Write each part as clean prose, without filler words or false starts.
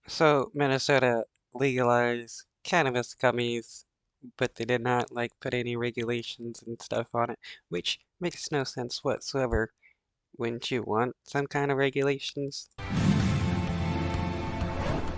So Minnesota legalized cannabis gummies, but they did not like put any regulations and stuff on it, which makes no sense whatsoever. Wouldn't you want some kind of regulations?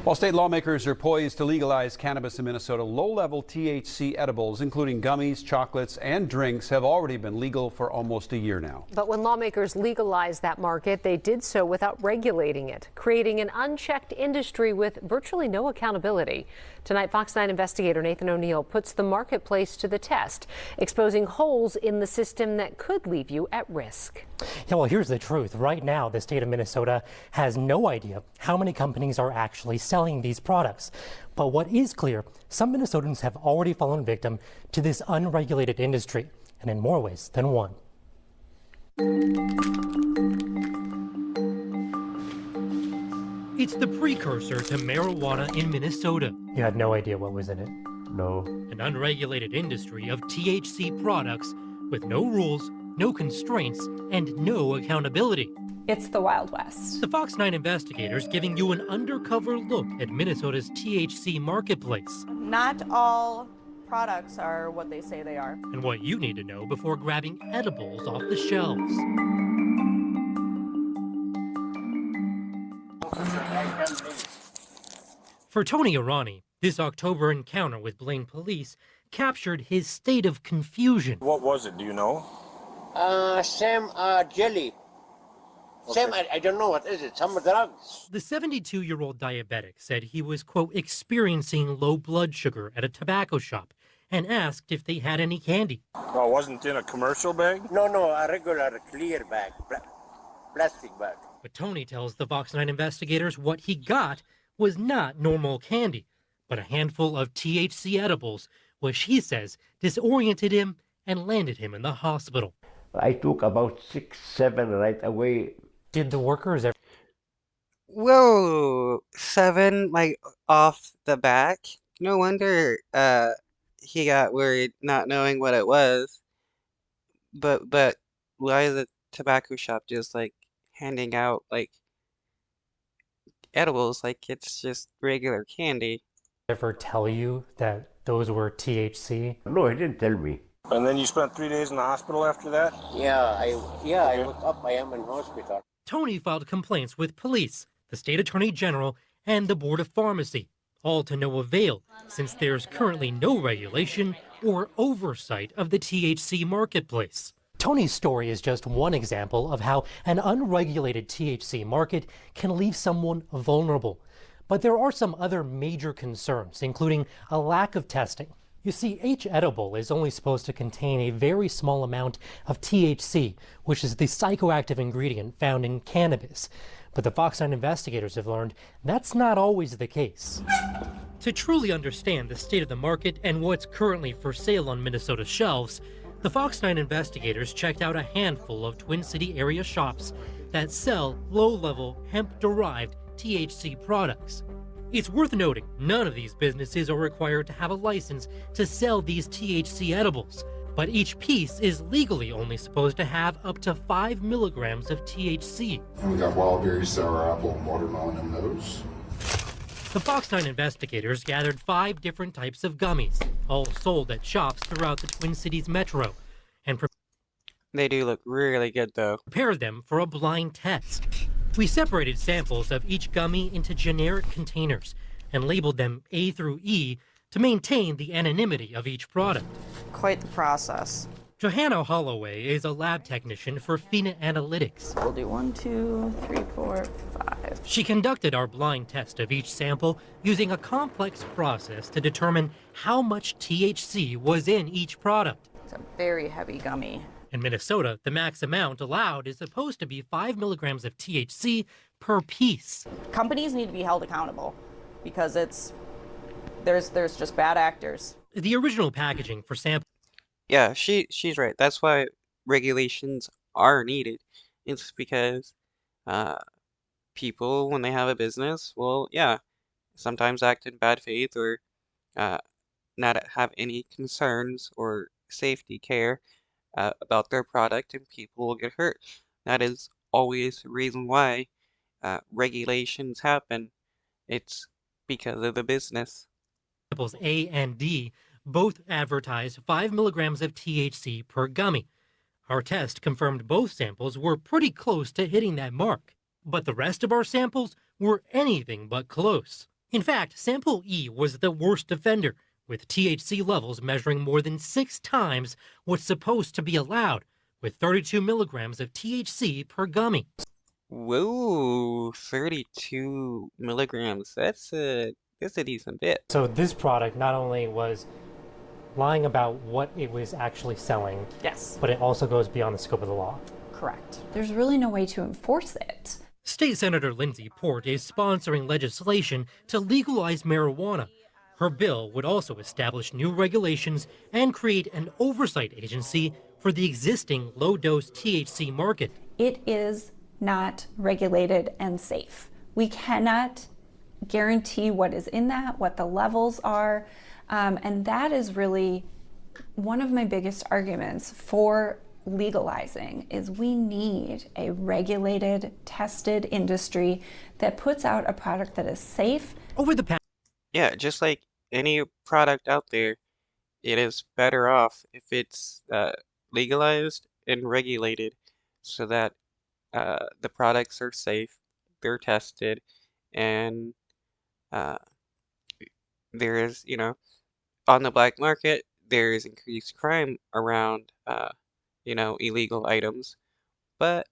While state lawmakers are poised to legalize cannabis in Minnesota, low-level THC edibles, including gummies, chocolates, and drinks, have already been legal for almost a year now. But when lawmakers legalized that market, they did so without regulating it, creating an unchecked industry with virtually no accountability. Tonight, Fox 9 investigator Nathan O'Neill puts the marketplace to the test, exposing holes in the system that could leave you at risk. Yeah, well, here's the truth. Right now, the state of Minnesota has no idea how many companies are actually selling these products. But what is clear, some Minnesotans have already fallen victim to this unregulated industry, and in more ways than one. It's the precursor to marijuana in Minnesota. You had no idea what was in it? No. An unregulated industry of THC products with no rules, no constraints, and no accountability. It's the Wild West. The Fox 9 investigators giving you an undercover look at Minnesota's THC marketplace. Not all products are what they say they are. And what you need to know before grabbing edibles off the shelves. For Tony Arani, this October encounter with Blaine police captured his state of confusion. What was it? Do you know? Some jelly. Okay. Some, I don't know what is it. Some drugs. The 72-year-old diabetic said he was, quote, experiencing low blood sugar at a tobacco shop and asked if they had any candy. Oh, it wasn't in a commercial bag? No, a regular clear bag, plastic bag. But Tony tells the Fox 9 investigators what he got was not normal candy, but a handful of THC edibles, which he says disoriented him and landed him in the hospital. I took about 6, 7 right away. Did the workers ever? Whoa, 7 like off the back? No wonder he got worried not knowing what it was. But why is the tobacco shop just like handing out like edibles like it's just regular candy? Ever tell you that those were THC? No, he didn't tell me. And then you spent 3 days in the hospital after that? I woke up, I am in hospital. Tony filed complaints with police, the state attorney general, and the Board of Pharmacy, all to no avail, since there's currently no regulation or oversight of the THC marketplace. Tony's story is just one example of how an unregulated THC market can leave someone vulnerable. But there are some other major concerns, including a lack of testing. You see, each edible is only supposed to contain a very small amount of THC, which is the psychoactive ingredient found in cannabis. But the Fox 9 investigators have learned that's not always the case. To truly understand the state of the market and what's currently for sale on Minnesota shelves, the Fox 9 investigators checked out a handful of Twin City area shops that sell low-level hemp-derived THC products. It's worth noting, none of these businesses are required to have a license to sell these THC edibles, but each piece is legally only supposed to have up to 5 milligrams of THC. And we got wild berry, sour apple, and watermelon in those. The Fox 9 investigators gathered 5 different types of gummies, all sold at shops throughout the Twin Cities metro, and They do look really good though. prepared them for a blind test. We separated samples of each gummy into generic containers and labeled them A through E to maintain the anonymity of each product. Quite the process. Johanna Holloway is a lab technician for Fina Analytics. We'll do 1, 2, 3, 4, 5. She conducted our blind test of each sample using a complex process to determine how much THC was in each product. It's a very heavy gummy. In Minnesota, the max amount allowed is supposed to be 5 milligrams of THC per piece. Companies need to be held accountable because there's just bad actors. The original packaging for samples. Yeah, she's right. That's why regulations are needed. It's because people, when they have a business, well, yeah, sometimes act in bad faith or not have any concerns or safety care about their product, and people will get hurt. That is always the reason why regulations happen. It's because of the business. Samples A and D both advertised 5 milligrams of THC per gummy. Our test confirmed both samples were pretty close to hitting that mark, but the rest of our samples were anything but close. In fact, sample E was the worst offender, with THC levels measuring more than 6 times what's supposed to be allowed, with 32 milligrams of THC per gummy. Whoa, 32 milligrams. That's a decent bit. So this product not only was lying about what it was actually selling, Yes, but it also goes beyond the scope of the law. correct. There's really no way to enforce it. State Senator Lindsay Port is sponsoring legislation to legalize marijuana. Her bill would also establish new regulations and create an oversight agency for the existing low-dose THC market. It is not regulated and safe. We cannot guarantee what is in that, what the levels are, and that is really one of my biggest arguments for legalizing is we need a regulated, tested industry that puts out a product that is safe. Over the past Yeah, just like any product out there, it is better off if it's legalized and regulated so that the products are safe, they're tested, and there is, on the black market, there is increased crime around, illegal items. But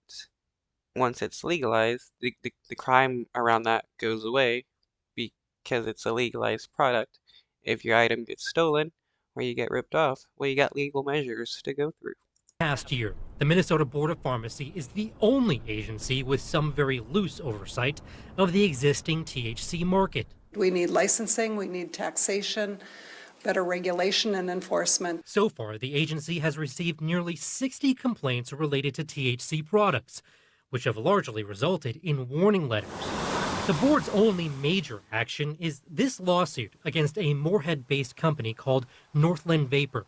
once it's legalized, the crime around that goes away because it's a legalized product. If your item gets stolen or you get ripped off, well, you got legal measures to go through. past year, the Minnesota Board of Pharmacy is the only agency with some very loose oversight of the existing THC market. We need licensing, we need taxation, better regulation and enforcement. So far, the agency has received nearly 60 complaints related to THC products, which have largely resulted in warning letters. The board's only major action is this lawsuit against a Moorhead-based company called Northland Vapor,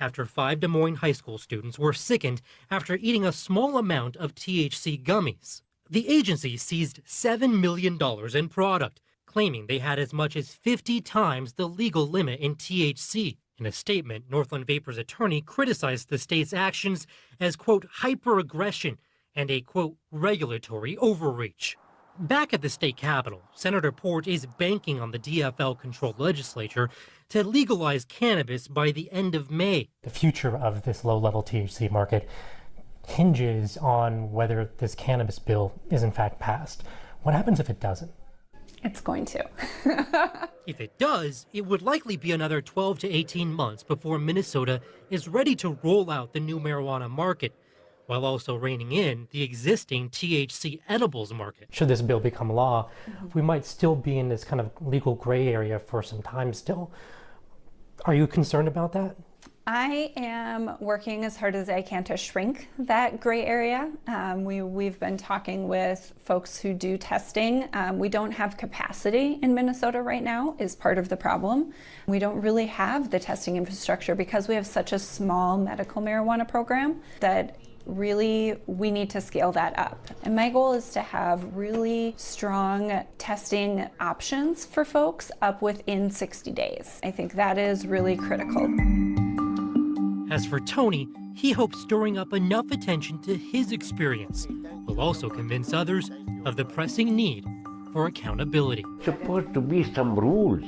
after 5 Des Moines high school students were sickened after eating a small amount of THC gummies. The agency seized $7 million in product, claiming they had as much as 50 times the legal limit in THC. In a statement, Northland Vapor's attorney criticized the state's actions as, quote, hyper-aggression and a, quote, regulatory overreach. Back at the state capitol, Senator Port is banking on the DFL-controlled legislature to legalize cannabis by the end of May. The future of this low-level THC market hinges on whether this cannabis bill is in fact passed. What happens if it doesn't? It's going to. If it does, it would likely be another 12 to 18 months before Minnesota is ready to roll out the new marijuana market, while also reining in the existing THC edibles market. Should this bill become law, we might still be in this kind of legal gray area for some time still. Are you concerned about that? I am working as hard as I can to shrink that gray area. We've been talking with folks who do testing. We don't have capacity in Minnesota right now is part of the problem. We don't really have the testing infrastructure because we have such a small medical marijuana program that really we need to scale that up. And my goal is to have really strong testing options for folks up within 60 days. I think that is really critical. As for Tony, he hopes stirring up enough attention to his experience will also convince others of the pressing need for accountability. Supposed to be some rules.